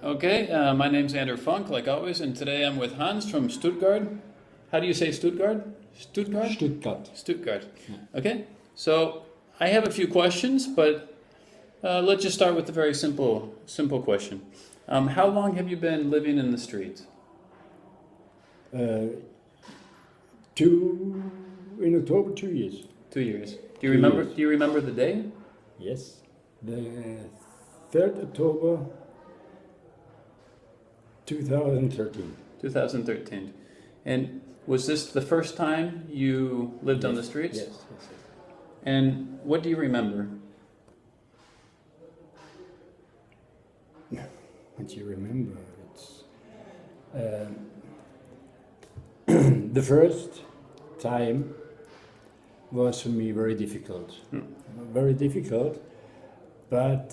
Okay, my name's Ander Funk, like always, and today I'm with Hans from Stuttgart. How do you say Stuttgart? Stuttgart? Stuttgart. Stuttgart. Yeah. Okay, so I have a few questions, but let's just start with the very simple question. How long have you been living in the streets? Uh, two in October, 2 years. 2 years. Do you 2 years. Do you remember the day? Yes, the 3rd October 2013. 2013. And was this the first time you lived on the streets? Yes, yes, yes. And what do you remember? What you remember? It's the first time was for me very difficult. Very difficult, but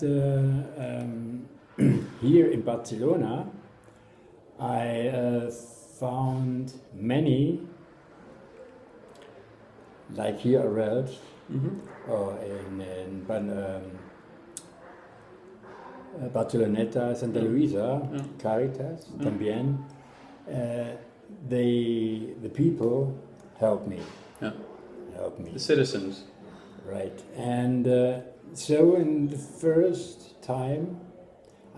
here in Barcelona, I found many, like here around, or in Barceloneta, Santa Luisa, Caritas, también. The people helped me. Yeah. Helped me. The citizens. Right. And so in the first time,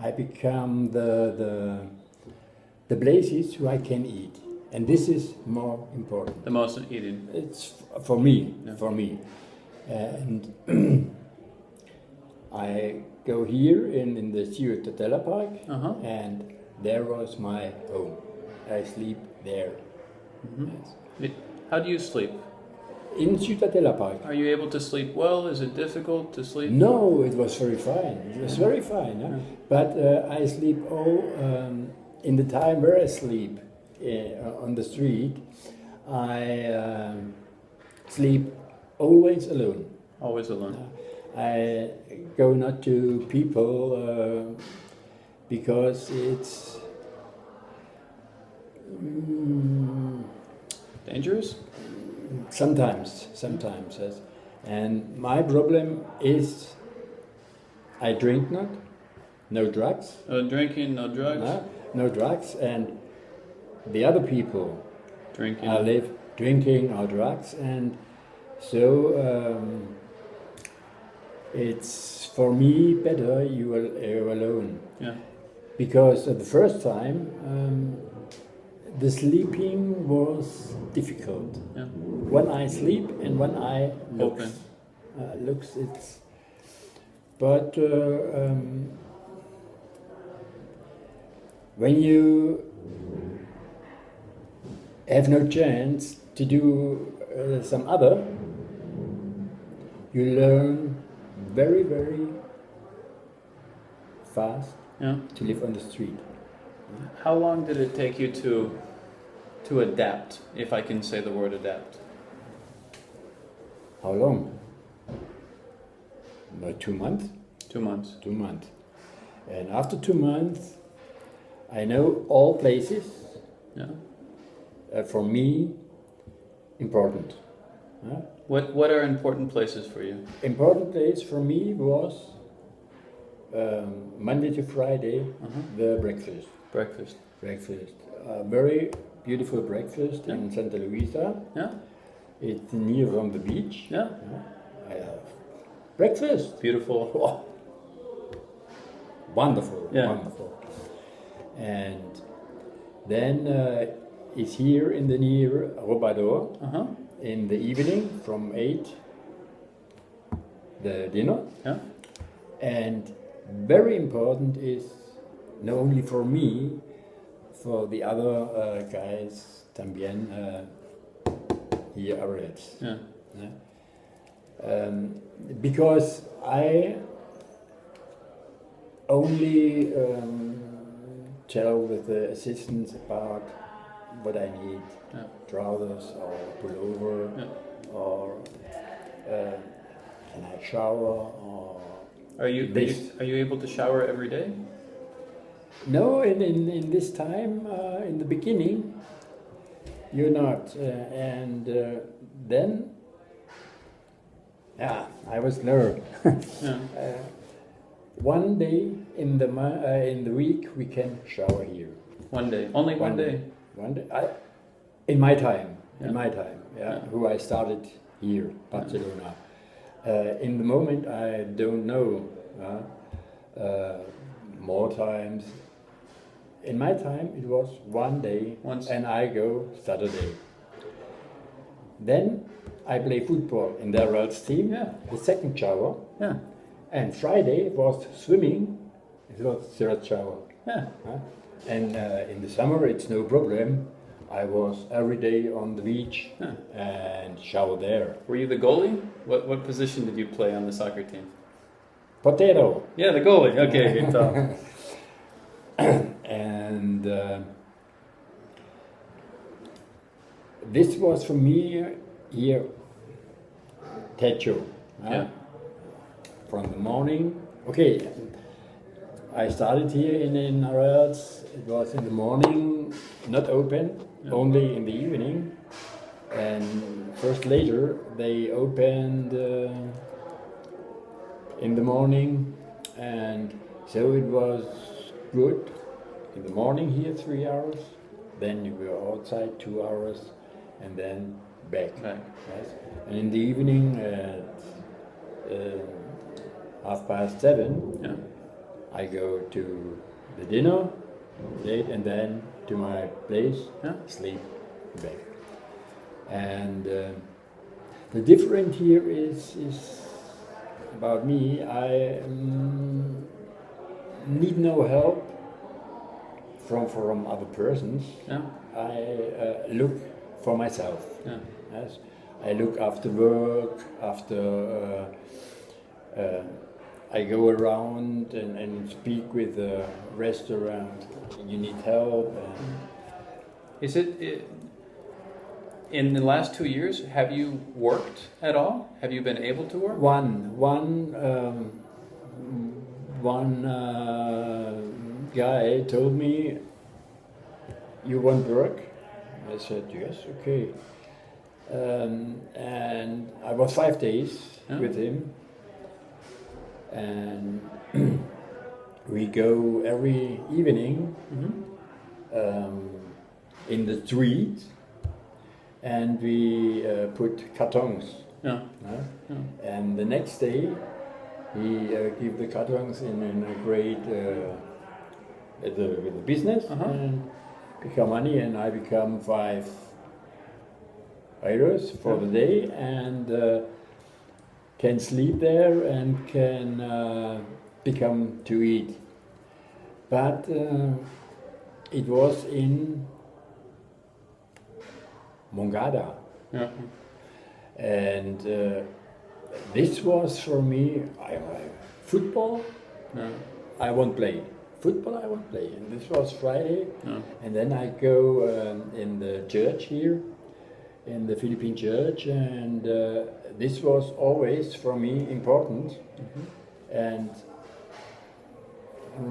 I become the places where I can eat. And this is more important. The most eating. It's for me, Yeah. for me. And I go here in the Ciutadella Park, and there was my home. I sleep there. Yes. How do you sleep? In Ciutadella Park. Are you able to sleep well? Is it difficult to sleep? No, it was very fine. It was very fine. Huh? But I sleep all in the time where I sleep on the street. I sleep always alone. Always alone. I go not to people because it's Dangerous? sometimes, yes. And my problem is I drink not, no drugs. No drinking, no drugs? No drugs, and the other people Drinking. live drinking or drugs, and so it's for me better you're alone. Yeah. Because the first time the sleeping was difficult. Yeah. When I sleep and when I Open. looks it's. But when you have no chance to do some other, you learn very, very fast Yeah. to live on the street. How long did it take you to adapt, if I can say the word adapt? How long? About 2 months. 2 months. 2 months. And after 2 months, I know all places. Yeah. For me, important. What are important places for you? Important place for me was Monday to Friday, the breakfast. Breakfast. Breakfast. Very beautiful breakfast in Santa Luisa. Yeah. It's near from the beach. Yeah. I have breakfast. Beautiful. Oh, wonderful, Yeah. wonderful. And then it's here in the near Robador in the evening from 8, the dinner. Yeah. And very important is not only for me, for the other guys también here arrives. Yeah. Because I only tell with the assistants about what I need, trousers or pullover, or can I shower, or Are you able to shower every day? no, in this time, in the beginning, you're not. And then, I was nervous. Yeah. one day in the week we can shower here. One day. Only one day. One day. In my time. Yeah. In my time. Yeah. Yeah. Who I started here, Barcelona. In the moment, I don't know. More times. In my time, it was one day, and I go Saturday. Then I play football in the Royals team. Yeah. The second shower. Yeah. And Friday was swimming. It was third shower. Yeah. And in the summer, it's no problem. I was every day on the beach and shower there. Were you the goalie? What position did you play on the soccer team? Potato. Yeah, the goalie. Okay, good talk. And this was for me here, techo. Yeah. From the morning. Okay, I started here in Arras. It was in the morning, not open, only in the evening. And first later they opened in the morning, and so it was good. In the morning here 3 hours, then you go outside 2 hours, and then back. Yes. And in the evening at 7:30, I go to the dinner date and then to my place, sleep, back. And the difference here is about me. I need no help from other persons. Yeah. I look for myself. Yeah. Yes. I look after work, after I go around and speak with the restaurant. You need help. Is it in the last 2 years? Have you worked at all? Have you been able to work? One guy told me, "You want work?" I said, "Yes, okay." And I was 5 days with him, and we go every evening in the street, and we put cartons. And the next day, he give the cartons in a great with the business and become money, and I become 5 euros for the day, and can sleep there and can become to eat. But it was in Mongada. And this was for me, football, I won't play. Football I won't play. And this was Friday. And then I go in the church here, in the Philippine church, and this was always for me important. And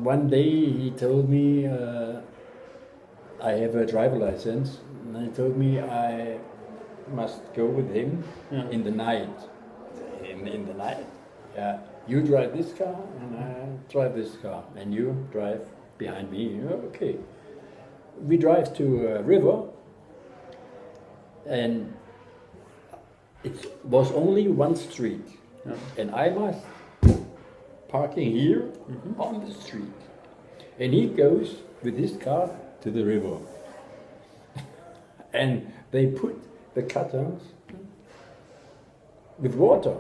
one day he told me, I have a driver license, and he told me I must go with him in the night. In the night? Yeah. You drive this car, and I drive this car, and you drive behind me. Okay. We drive to a river, and it was only one street, and I must parking here on the street, and he goes with his car to the river, and they put the cartons with water,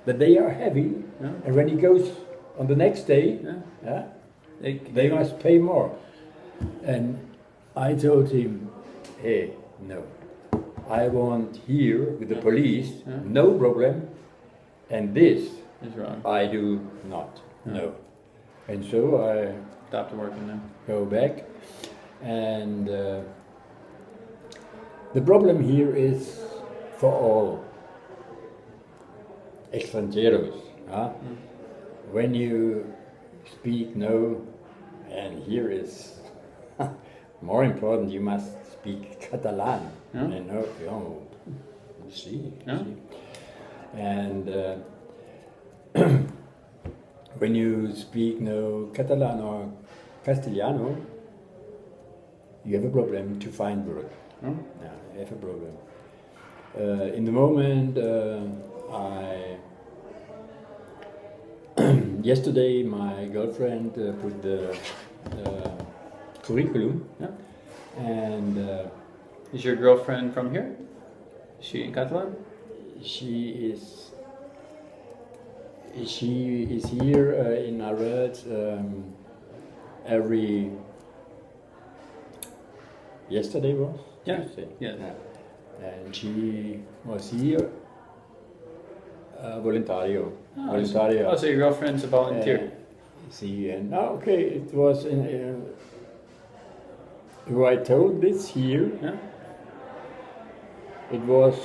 but they are heavy, and when he goes on the next day, they must pay more. And I told him, hey, no, I want here with the police, no problem, and this is wrong. I do not, no. And so I stopped working now. Go back, and the problem here is for all extranjeros. When you speak no, and here is more important, you must speak Catalan. And see. And when you speak no Catalan or Castellano, you have a problem to find work. Oh. Yeah, you have a problem. In the moment, yesterday my girlfriend put the curriculum, Yeah. and Is your girlfriend from here? Is she Catalan? she is here in Arad every yesterday was Yeah. Tuesday. Yeah. And she was here voluntario. Oh, Voluntario. so your girlfriend's a volunteer. See, and okay, it was who I told this here. Yeah. It was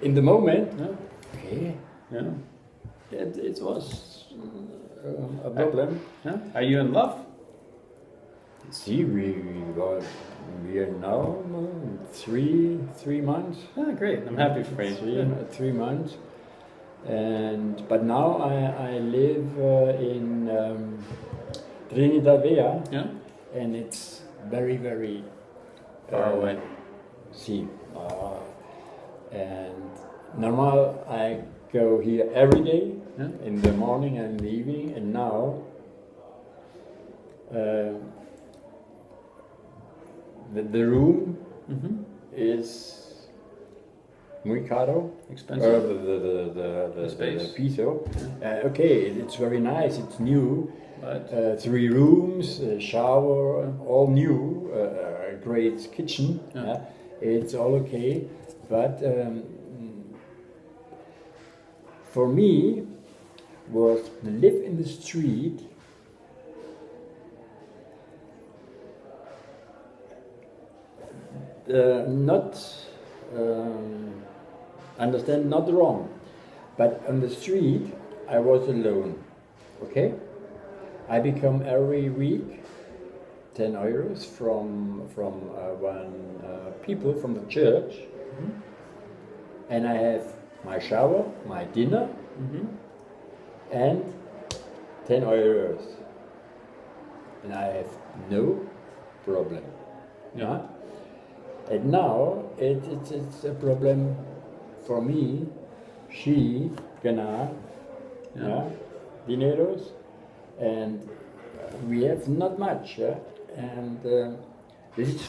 in the moment. Yeah. Okay, Yeah. it was a problem. Yeah. Are you in love? See, we are now 3 months. Ah, great. I'm happy for you. Three months, but now I live in Trinidad Vea, Yeah. and it's very Far away. See, and normal I go here every day, Yeah. in the morning and in the evening, and now the room Mm-hmm. is muy caro. Expensive. The space. the piso. Okay, it's very nice. It's new. But 3 rooms, a shower, all new. A great kitchen. Yeah. It's all okay, but for me, was live in the street. Not understand, not wrong, but on the street I was alone. Okay, I become every week 10 euros from one people from the church, and I have my shower, my dinner, and 10 euros, and I have no problem. Yeah. And now it's a problem for me. She gonna dineros, and we have not much. And this is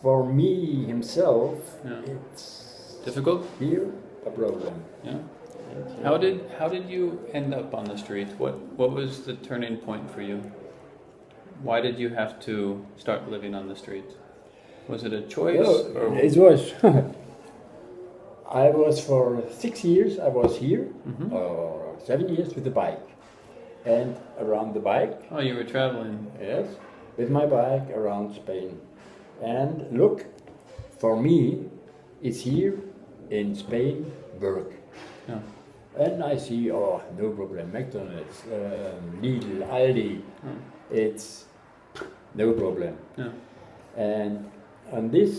for me himself. Yeah. It's difficult. here a problem. Yeah. How did you end up on the street? What was the turning point for you? Why did you have to start living on the street? Was it a choice? Or? It was. I was for 6 years. I was here, or 7 years with the bike, and around the bike. Oh, you were traveling. Yes, with my bike around Spain. And look, for me, it's here in Spain work. Yeah. And I see, oh, no problem, McDonald's, Lidl, Aldi, it's no problem. Yeah. And on this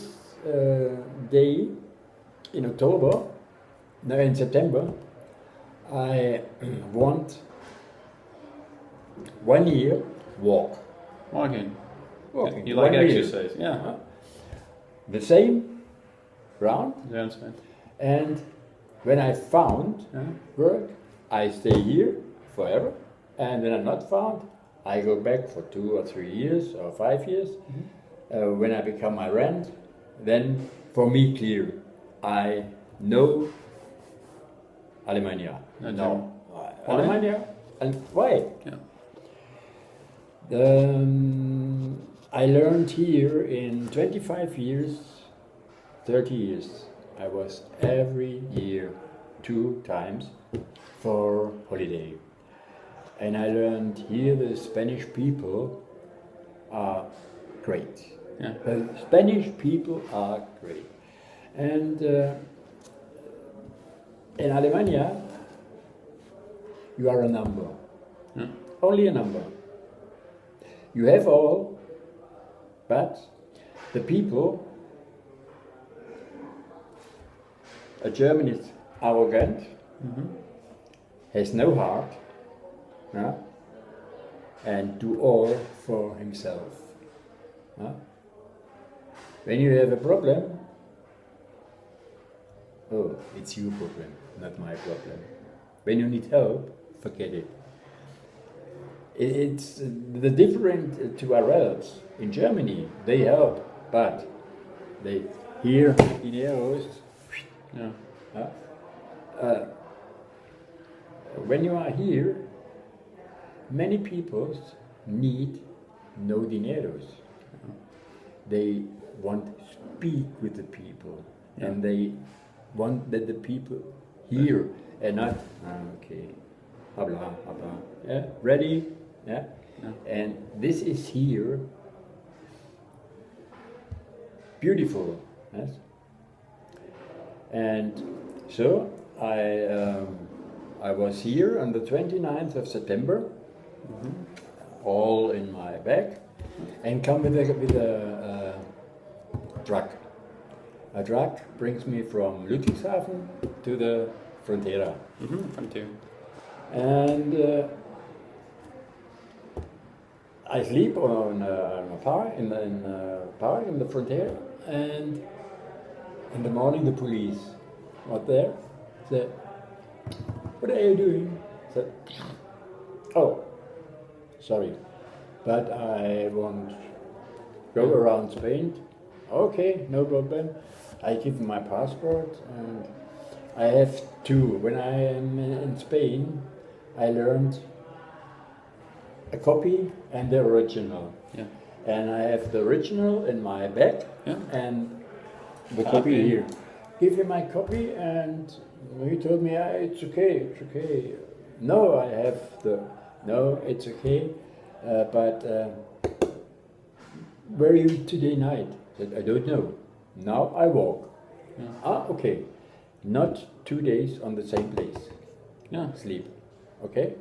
day in October, no, in September, I want 1 year walk. Walking. Walking. You like 1 year. exercise? Yeah. The same round. Yeah, that's fine. And when I found work, I stay here forever. And when I'm not found, I go back for 2 or 3 years or 5 years. When I become my rent, then for me clear, I know Alemania. No. Alemania. And why? Yeah. I learned here in 25 years, 30 years. I was every year 2 times for holiday. And I learned here the Spanish people are great. Yeah. The Spanish people are great. And in Alemania, you are a number. Yeah. Only a number. You have all, but the people, a German is arrogant, has no heart, and do all for himself. When you have a problem, oh, it's your problem, not my problem. When you need help, forget it. It's the different to our relatives in Germany. They help, but they here in Eros. When you are here, many people need no dineros. They want to speak with the people, and they want that the people hear and not okay, habla, habla. Yeah, ready? Yeah, and this is here beautiful. Yes, and so I was here on the 29th of September, all in my bag, and come with a truck. A truck brings me from Ludwigshafen to the Frontera. Frontier. And I sleep on a park in the Frontera, and in the morning the police was there. Said, "What are you doing?" Said, "Oh, sorry, but I want to go around Spain." Okay, no problem. I give my passport, and I have two. When I am in Spain, I learned a copy and the original. Yeah. And I have the original in my bag and the copy here. Give him my copy, and he told me, it's okay, it's okay. No, I have no, it's okay, but where are you today night? I said, I don't know. Now I walk. Okay. Not 2 days on the same place. Sleep. Okay?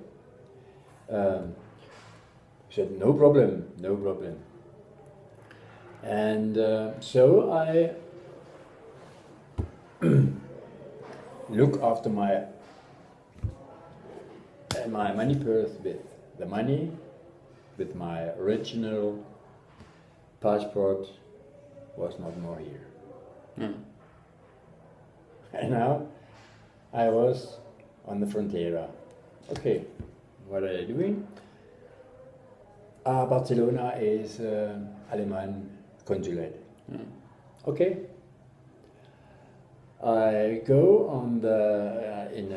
He said, no problem, no problem. And so I look after my money purse with the money, with my original passport was not more here. And now I was on the Frontera. Okay, what are you doing? Barcelona is Alemán consulate. Okay. I go on the in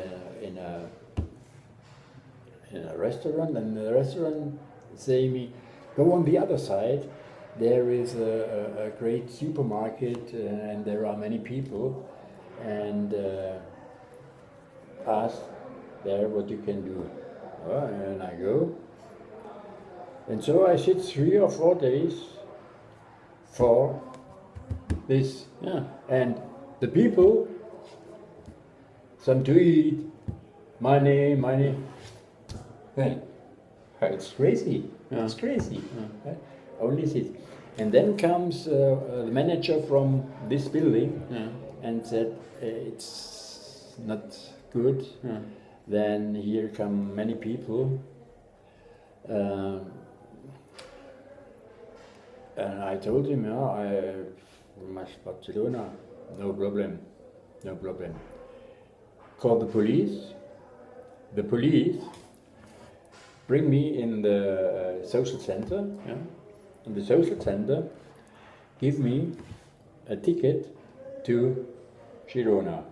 a restaurant, and the restaurant say me, go on the other side. There is a great supermarket, and there are many people, and ask there what you can do. And I go. And so I sit 3 or 4 days for this. And the people, some to eat, money. It's crazy. It's crazy. Only sit. And then comes the manager from this building and said, it's not good. Then here come many people. And I told him, I must Barcelona, no problem. Call the police. The police bring me in the social center. In the social center, give me a ticket to Girona.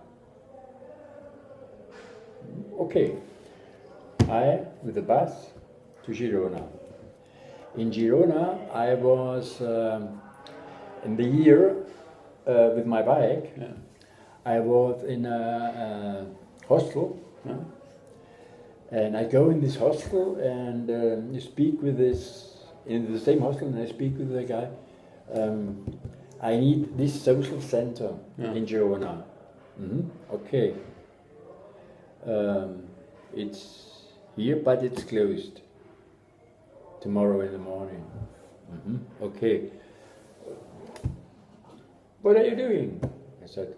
Okay, I with the bus to Girona. In Girona, I was in the year with my bike. I was in a hostel, and I go in this hostel and you speak with this in the same hostel, and I speak with the guy. I need this social center in Girona. Okay, it's here, but it's closed. Tomorrow in the morning. Okay. What are you doing? I said,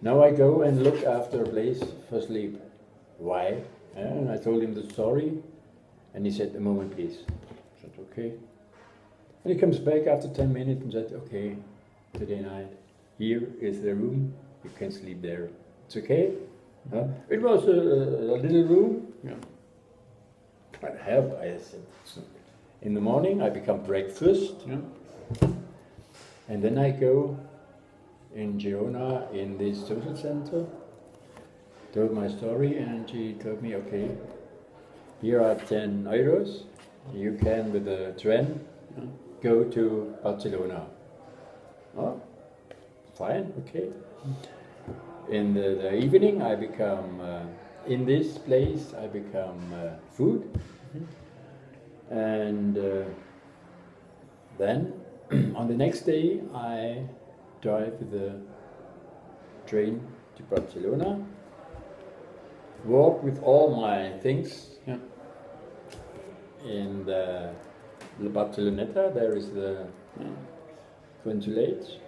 now I go and look after a place for sleep. Why? And I told him the story. And he said, a moment please. I said, okay. And he comes back after 10 minutes and said, okay, today night, here is the room, you can sleep there. It's okay? It was a little room. Yeah. But I said, in the morning I become breakfast. Yeah. And then I go in Girona in this social center, told my story, and she told me, okay, here are 10 euros, you can with the train go to Barcelona. Oh, fine, okay. In the evening I become, in this place I become food, and then on the next day I drive the train to Barcelona, walk with all my things in the Barceloneta, there is the consulate.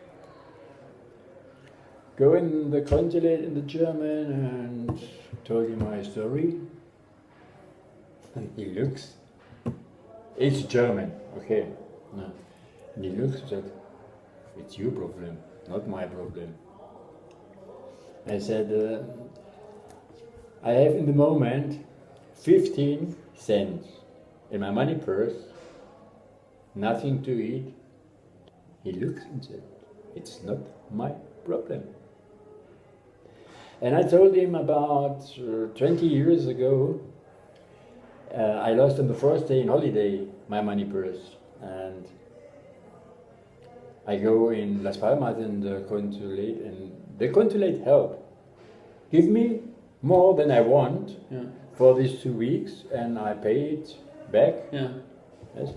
Go in the consulate in the German and told him my story. And he looks, it's German, okay. No. And he looks and said, it's your problem, not my problem. I said, I have in the moment 15 cents in my money purse, nothing to eat. He looks and said, it's not my problem. And I told him about 20 years ago, I lost on the first day in holiday my money purse. And I go in Las Palmas in the consulate, and the consulate help. Give me more than I want for these 2 weeks, and I pay it back. Yeah. Yes.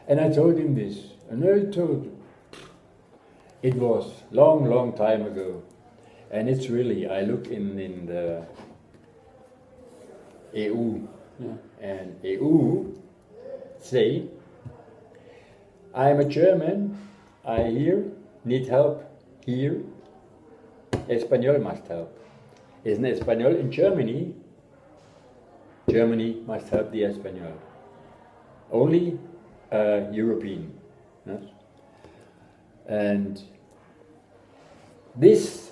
And I told him this, and I told him, it was long time ago. And it's really, I look in the EU, and EU say, I'm a German, I here need help here, Espanol must help. Is an Espanol in Germany, Germany must help the Espanol. Only European. Yes? And this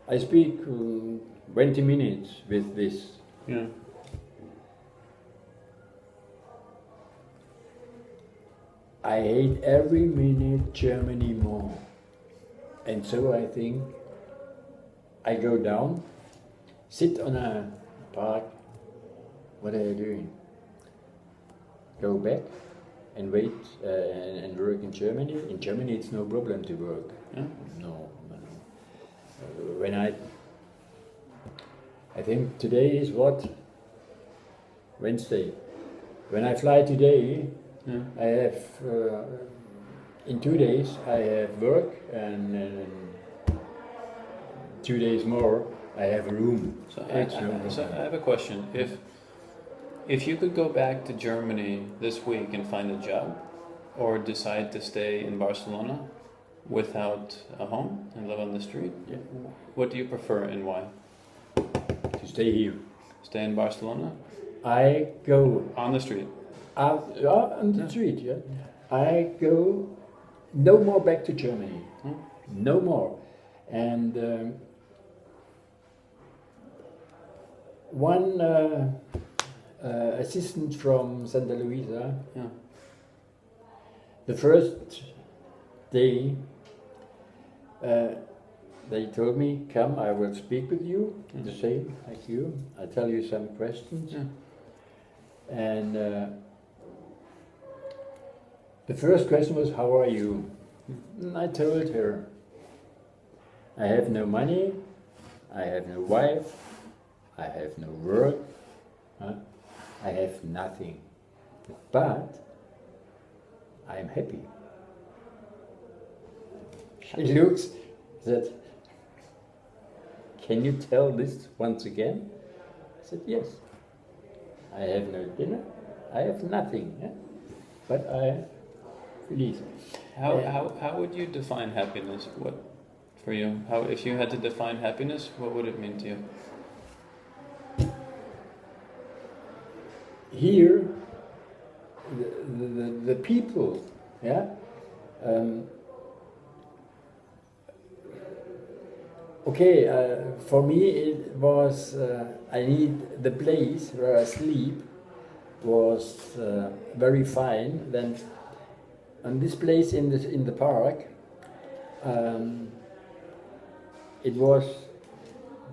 I speak 20 minutes with this. Yeah. I hate every minute Germany more. And so I think I go down, sit on a park. What are you doing? Go back and wait and work in Germany. In Germany it's no problem to work. Yeah. No. When I think today is what? Wednesday. When I fly today, I have, in 2 days I have work, and 2 days more I have a room. So I have a question. If you could go back to Germany this week and find a job, or decide to stay in Barcelona without a home and live on the street, what do you prefer and why? To stay here. Stay in Barcelona? I go on the street. On the street, yeah. I go no more back to Germany. No more. And one assistant from Santa Luisa, the first day they told me, come, I will speak with you, the same like you. I tell you some questions. And the first question was, how are you? And I told her, I have no money, I have no wife, I have no work, I have nothing, but I'm happy. She looks, said, can you tell this once again? I said, yes. I have no dinner, I have nothing, but I am feliz. How would you define happiness? What for you? How, if you had to define happiness, what would it mean to you? Here, the people, yeah. Okay, for me it was I need the place where I sleep was very fine. Then on this place in the park, it was.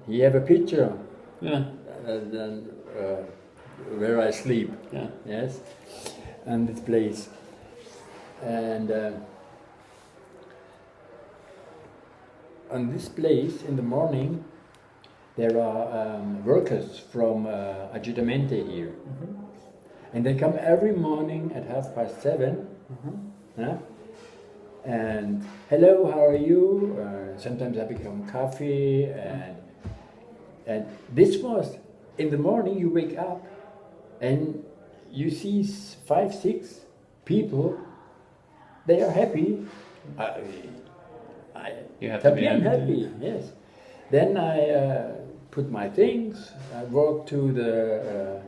You have a picture. Yeah. Then where I sleep. Yeah. Yes, and this place, and on this place in the morning, there are workers from Aggiutamento here, and they come every morning at 7:30. Yeah? And hello, how are you? Sometimes I become coffee, and this was in the morning. You wake up, and you see 5, 6 people. They are happy. You have to be I'm happy. happy. Yes. Then I put my things. I walk to the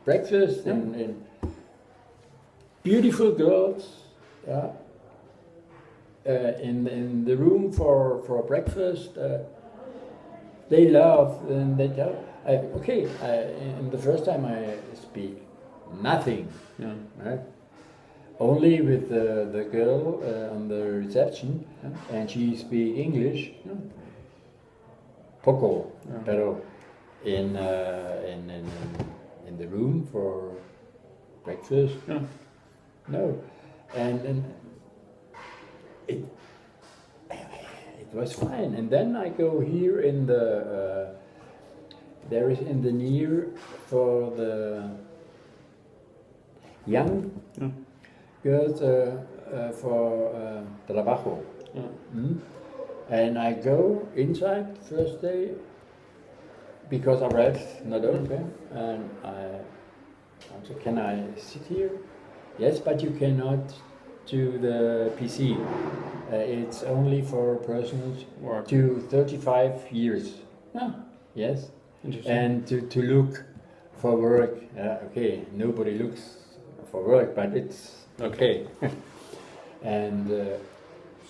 breakfast and beautiful girls. Yeah. In the room for breakfast, they laugh and they tell. In the first time I speak nothing, Yeah. right? Only with the girl on the reception, and she speak English. Poco, pero in the room for breakfast, no, and it was fine. And then I go here in the there is in the near for the young girls for trabajo. And I go inside first day because I read not open, and I said, can I sit here? Yes, but you cannot to the PC. It's only for persons to 35 years. Yes. Interesting. And to look for work. Okay, nobody looks for work, but it's okay. And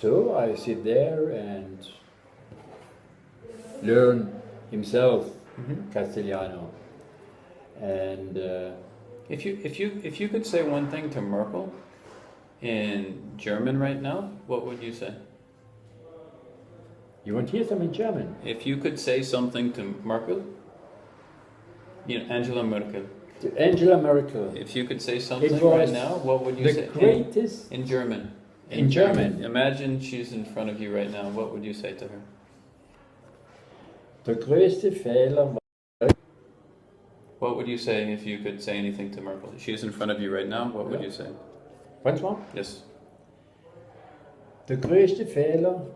so I sit there and learn himself Castellano. And if you could say one thing to Merkel in German right now, what would you say? You want to hear some in German? If you could say something to Merkel, Angela Merkel. To Angela Merkel. If you could say something right now, what would you say? The greatest in German. In German. Imagine she's in front of you right now. What would you say to her? Der größte Fehler. What would you say if you could say anything to Merkel? She's in front of you right now. What would you say? Once more? Yes. Der größte Fehler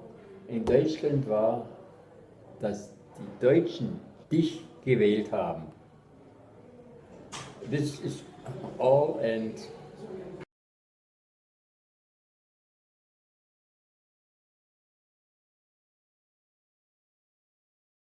in Deutschland war, dass die Deutschen dich gewählt haben. This is all, and